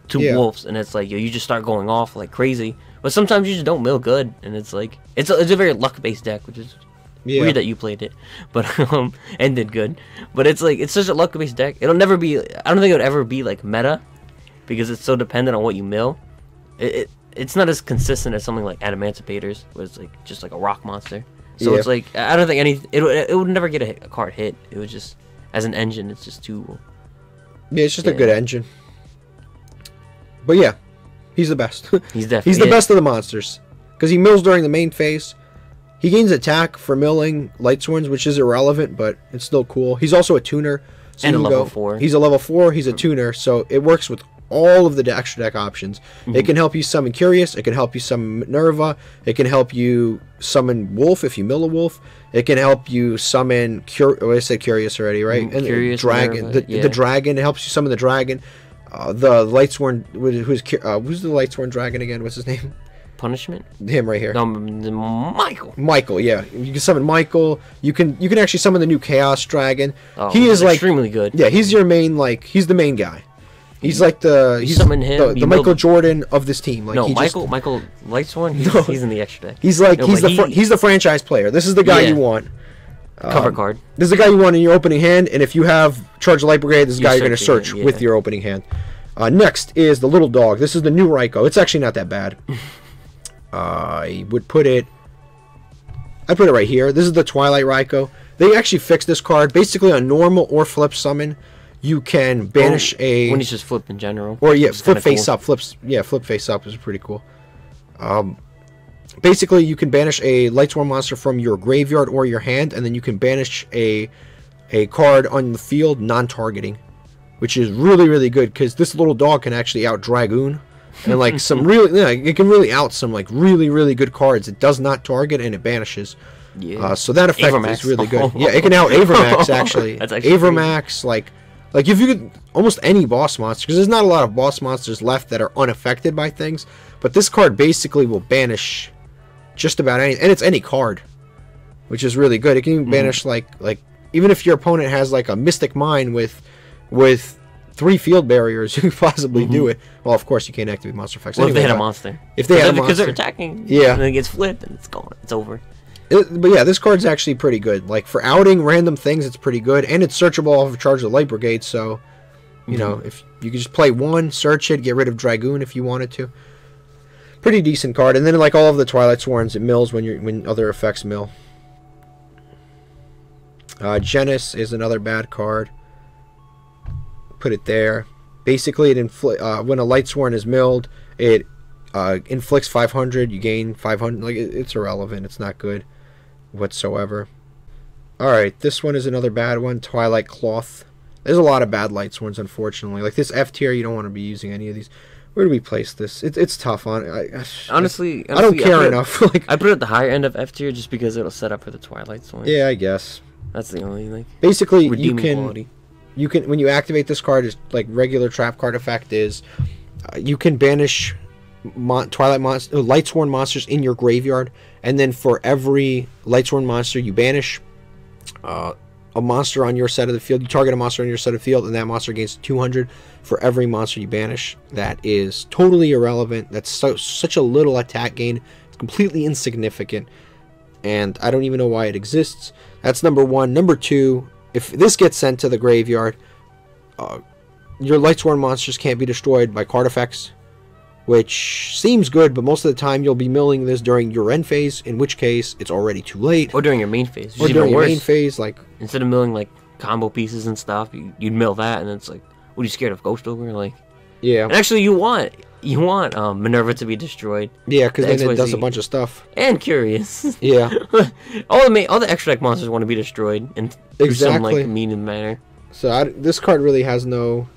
2 wolves, and it's like you just start going off like crazy. But sometimes you just don't mill good, and it's It's a very luck-based deck, which is weird that you played it, but and did good. But it's like it's such a luck-based deck. It'll never be. I don't think it would ever be like meta, because it's so dependent on what you mill. It's not as consistent as something like Adamantibators, where it's like just like a rock monster. So it's like I don't think it would never get a card hit. It was just as an engine, it's just too. Yeah, it's just a good engine. But yeah, he's the best. He's definitely the best of the monsters because he mills during the main phase. He gains attack for milling Lightsworns, which is irrelevant, but it's still cool. He's also a tuner. So and a level 4. He's a level 4. He's a tuner, so it works with all of the extra deck options. It can help you summon Curious. It can help you summon Minerva. It can help you summon Wolf if you mill a Wolf. It can help you summon I said Curious already, right? And Curious, Dragon. Minerva, the Dragon. It helps you summon the Dragon. The Lightsworn. Who's the Lightsworn Dragon again? What's his name? Punishment? Him right here. No, Michael. Michael, yeah. You can summon Michael. You can actually summon the new Chaos Dragon. Oh, he is like extremely good. Yeah, he's your main he's the main guy. He's like he's summon him, the Michael Jordan of this team. Like no, Michael Lightsworn. He's in the extra deck. He's like he's the franchise player. This is the guy you want. Cover card. This is the guy you want in your opening hand, and if you have Charge of Light Brigade, this is the guy you're going to search with your opening hand. Next is the little dog. This is the new Riko. It's actually not that bad. I would put it. I'd put it right here. This is the Twilight Riko. They actually fixed this card. Basically, on normal or flip summon, you can banish when he's just flipped in general. Or flip face up. Flip face up is pretty cool. Basically, you can banish a Lightsworn monster from your graveyard or your hand, and then you can banish a card on the field non-targeting, which is really, really good because this little dog can actually out Dragoon. And like some really, it can really out some like really, really good cards. It does not target and it banishes. Yeah. So that effect is really good. Yeah, it can out Avermax actually. That's actually Avermax, like if you could almost any boss monster, because there's not a lot of boss monsters left that are unaffected by things. But this card basically will banish just about any, and it's any card, which is really good. It can even banish like even if your opponent has like a Mystic Mine with 3 field barriers, you can possibly do it. Well, of course, you can't activate monster effects. Well, anyway, if they had a monster. If they had a monster. Because they're attacking. Yeah. And then it gets flipped and it's gone. It's over. But yeah, this card's actually pretty good. Like, for outing random things, it's pretty good. And it's searchable off of Charge of the Light Brigade, so, you know, if you could just play one, search it, get rid of Dragoon if you wanted to. Pretty decent card. And then, like all of the Twilight Sworns, it mills when other effects mill. Genis is another bad card. Put it there. Basically, when a Lightsworn is milled, it inflicts 500. You gain 500. Like it's irrelevant. It's not good whatsoever. All right, this one is another bad one. Twilight Cloth. There's a lot of bad Lightsworns, unfortunately. Like this F tier, you don't want to be using any of these. Where do we place this? It's tough on. Honestly, I don't care enough. Like I put it at the higher end of F tier just because it'll set up for the Twilight Sword. Yeah, I guess. That's the only basically redeeming quality. You can, when you activate this card, is like regular trap card effect is, you can banish Lightsworn monsters in your graveyard, and then for every Lightsworn monster you banish, a monster on your side of the field. You target a monster on your side of the field, and that monster gains 200 for every monster you banish. That is totally irrelevant. That's such a little attack gain. It's completely insignificant, and I don't even know why it exists. That's number one. Number two. If this gets sent to the graveyard, your Lightsworn monsters can't be destroyed by card effects, which seems good, but most of the time you'll be milling this during your end phase, in which case it's already too late. Or during your main phase. Or during your main phase, like instead of milling like combo pieces and stuff, you'd mill that, and it's like, what are you scared of, Ghost Ogre? Like, yeah. And actually, you want Minerva to be destroyed. Yeah, because then it does a bunch of stuff. And Curious. Yeah. all the extra deck monsters want to be destroyed in some like mean manner. So this card really has no.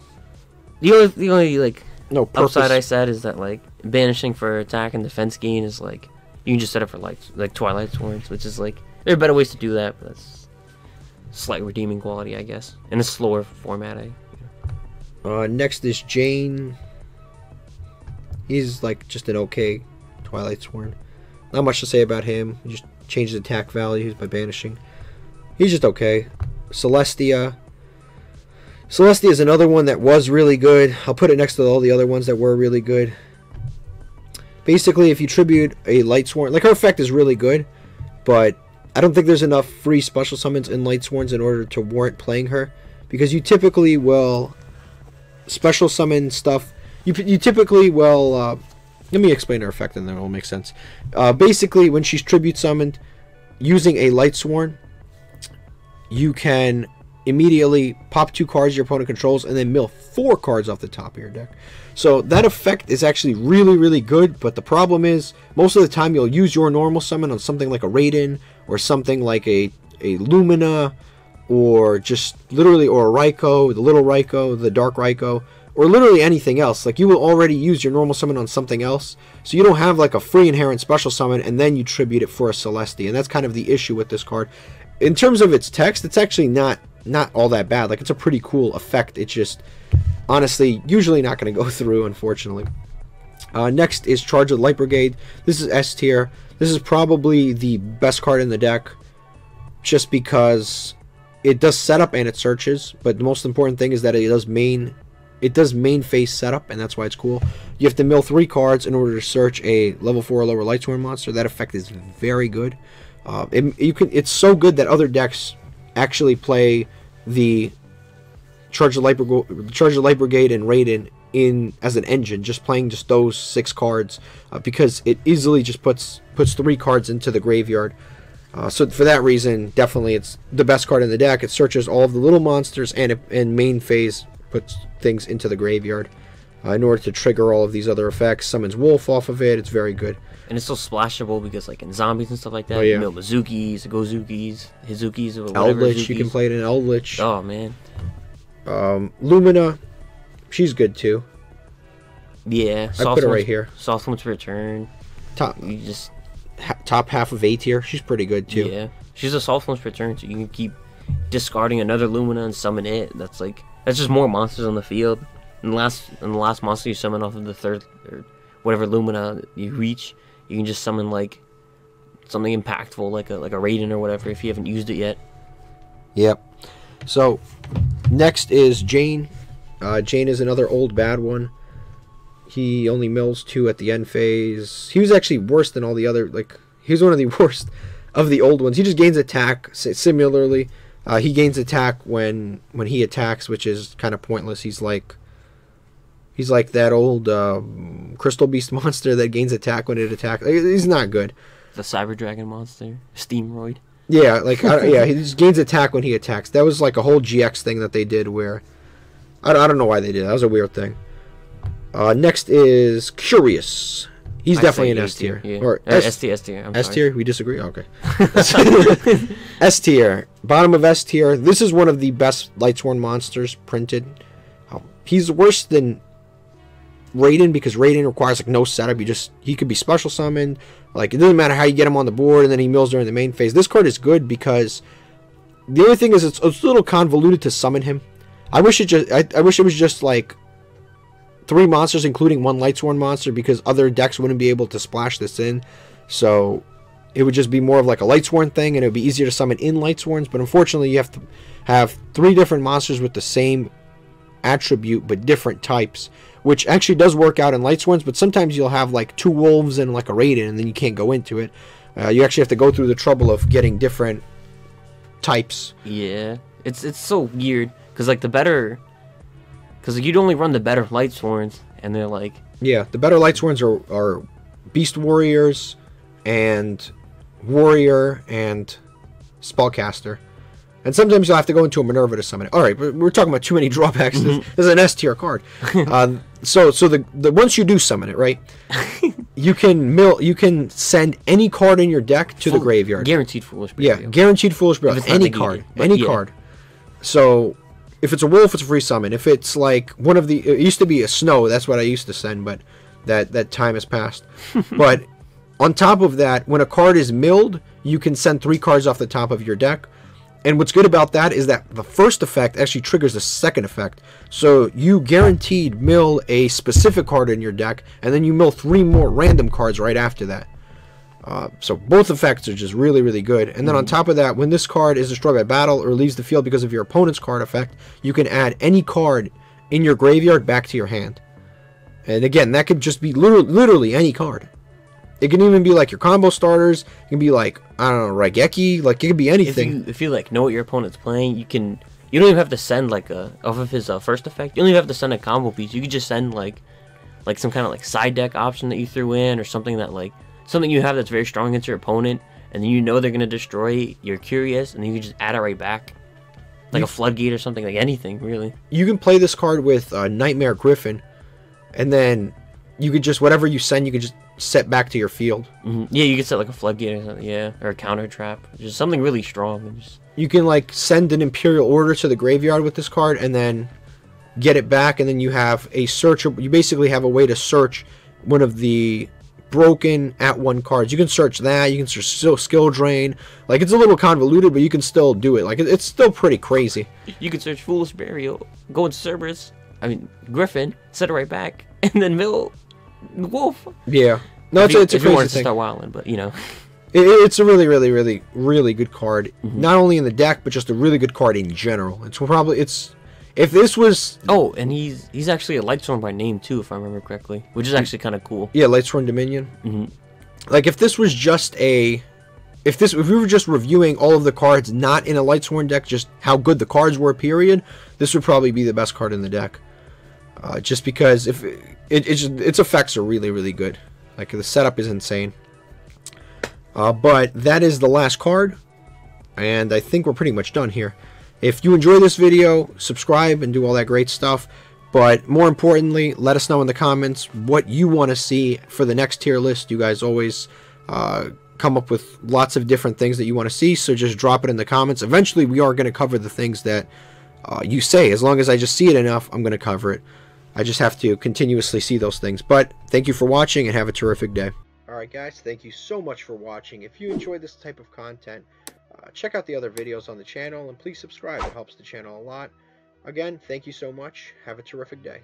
The only like no purpose. Upside I said is that like banishing for attack and defense gain is like you can just set it for like Twilight Swords, which is like there are better ways to do that, but that's slight redeeming quality, I guess, in a slower format. Next is Jane. He's like just an okay Twilight Sworn. Not much to say about him. He just changes attack values by banishing. He's just okay. Celestia. Celestia is another one that was really good. I'll put it next to all the other ones that were really good. Basically, if you tribute a Lightsworn, like her effect is really good, but I don't think there's enough free special summons in Lightsworns in order to warrant playing her, because you typically will special summon stuff. You typically will. Let me explain her effect, and then it will make sense. Basically, when she's tribute summoned using a Lightsworn, you can immediately pop 2 cards your opponent controls and then mill 4 cards off the top of your deck. So that effect is actually really, really good, but the problem is most of the time you'll use your normal summon on something like a Raiden or something like a Lumina, or just literally, or a Riko, the little Riko, the dark Riko, or literally anything else. Like, you will already use your normal summon on something else, so you don't have like a free inherent special summon and then you tribute it for a Celestia, and that's kind of the issue with this card. In terms of its text, it's actually not all that bad. Like, it's a pretty cool effect. It's just honestly usually not going to go through, unfortunately. Next is Charge of the Light Brigade. This is S tier. This is probably the best card in the deck, just because it does setup and it searches, but the most important thing is that it does main phase setup, and that's why it's cool. You have to mill 3 cards in order to search a level 4 or lower Lightsworn monster. That effect is very good. It's so good that other decks actually play the Charge of Light Brigade and Raiden in as an engine, just playing just those 6 cards, because it easily just puts 3 cards into the graveyard. So for that reason, definitely it's the best card in the deck. It searches all of the little monsters, and main phase puts things into the graveyard in order to trigger all of these other effects. Summons Wolf off of it. It's very good. And it's so splashable because, like, in zombies and stuff like that, Oh, yeah. you mill Bazookies, Gozukis, Hizukis, or whatever. Eldritch, you can play it in Eldritch. Oh, man. Lumina, she's good too. Yeah. I put it right here. Soft One's Return. Top You just... top half of A tier. She's pretty good too. Yeah. She's a Soft One's Return, so you can keep discarding another Lumina and summon it. That's just more monsters on the field. And the last monster you summon off of the third, or whatever Lumina you reach, you can just summon, like, something impactful, like a Raiden or whatever, if you haven't used it yet. Yep. So next is Jane. Jane is another old bad one. He only mills 2 at the end phase. He was actually worse than all the other, like, he was one of the worst of the old ones. He just gains attack similarly. He gains attack when he attacks, which is kind of pointless. He's like that old Crystal Beast monster that gains attack when it attacks. He's not good. The Cyber Dragon monster, Steamroid. Yeah, like yeah, he just gains attack when he attacks. That was like a whole GX thing that they did where I don't know why they did. That was a weird thing. Next is Curious. He's definitely an S tier. Yeah. Or S tier. S tier? We disagree? Okay. S tier. Bottom of S tier. This is one of the best Lightsworn monsters printed. He's worse than Raiden because Raiden requires like no setup. He could be special summoned. Like, it doesn't matter how you get him on the board, and then he mills during the main phase. This card is good because the only thing is it's a little convoluted to summon him. I wish it was just like 3 monsters, including 1 Lightsworn monster, because other decks wouldn't be able to splash this in. So it would just be more of like a Lightsworn thing, and it would be easier to summon in Lightsworns. But unfortunately, you have to have 3 different monsters with the same attribute but different types, which actually does work out in Lightsworns. But sometimes you'll have like 2 wolves and like a Raiden, and then you can't go into it. You actually have to go through the trouble of getting different types. Yeah, it's so weird because like because you'd only run the better Lightsworns, and they're like... Yeah, the better Lightsworns are Beast Warriors, and Warrior, and Spellcaster. And sometimes you'll have to go into a Minerva to summon it. Alright, but we're talking about too many drawbacks. This is an S tier card. So once you do summon it, right, you can send any card in your deck to the graveyard. Guaranteed Foolish Burial. Yeah, guaranteed Foolish Burial. Any card. Card. So... if it's a wolf, it's a free summon. If it's like one of it used to be a snow, that's what I used to send, but that time has passed. But on top of that, when a card is milled, you can send 3 cards off the top of your deck. And what's good about that is that the first effect actually triggers the second effect. So you guaranteed mill a specific card in your deck, and then you mill 3 more random cards right after that. So both effects are just really, really good. And then on top of that, when this card is destroyed by battle or leaves the field because of your opponent's card effect, you can add any card in your graveyard back to your hand. And again, that could just be literally any card. It can even be like your combo starters. It can be like, I don't know, Raigeki. Like, it could be anything. If you like know what your opponent's playing, you don't even have to send like off of his first effect. You don't even have to send a combo piece. You could just send like some kind of like side deck option that you threw in, or something that like something you have that's very strong against your opponent, and then you know they're gonna destroy. You're curious, and then you can just add it right back, like a floodgate or something, like anything really. You can play this card with Nightmare Griffin, and then you could just, whatever you send, you could just set back to your field. Yeah, you could set like a floodgate or something, yeah, or a counter trap, just something really strong. You can like send an Imperial Order to the graveyard with this card, and then get it back, and then you have a search. You basically have a way to search one of the broken @1 cards. You can search that. You can search skill drain. Like, it's a little convoluted, but you can still do it. Like, it's still pretty crazy. You can search Foolish Burial, go into Cerberus, Griffin, set it right back, and then mill Wolf. Yeah, no, it's a crazy thing. To start wilding, but you know, it's a really, really, really, really good card. Not only in the deck, but just a really good card in general. If this was... Oh, and he's actually a Lightsworn by name, too, if I remember correctly. Which is actually kind of cool. Yeah, Lightsworn Dominion. Like, if this was just a... If we were just reviewing all of the cards, not in a Lightsworn deck, just how good the cards were, period, this would probably be the best card in the deck. Just because its effects are really, really good. Like, the setup is insane. But that is the last card. And I think we're pretty much done here. If you enjoy this video, subscribe and do all that great stuff. But more importantly, let us know in the comments what you want to see for the next tier list. You guys always come up with lots of different things that you want to see, so just drop it in the comments. Eventually, we are going to cover the things that you say. As long as I just see it enough, I'm going to cover it. I just have to continuously see those things. But thank you for watching, and have a terrific day. Alright guys, thank you so much for watching. If you enjoy this type of content, check out the other videos on the channel, and please subscribe. It helps the channel a lot. Again, thank you so much. Have a terrific day.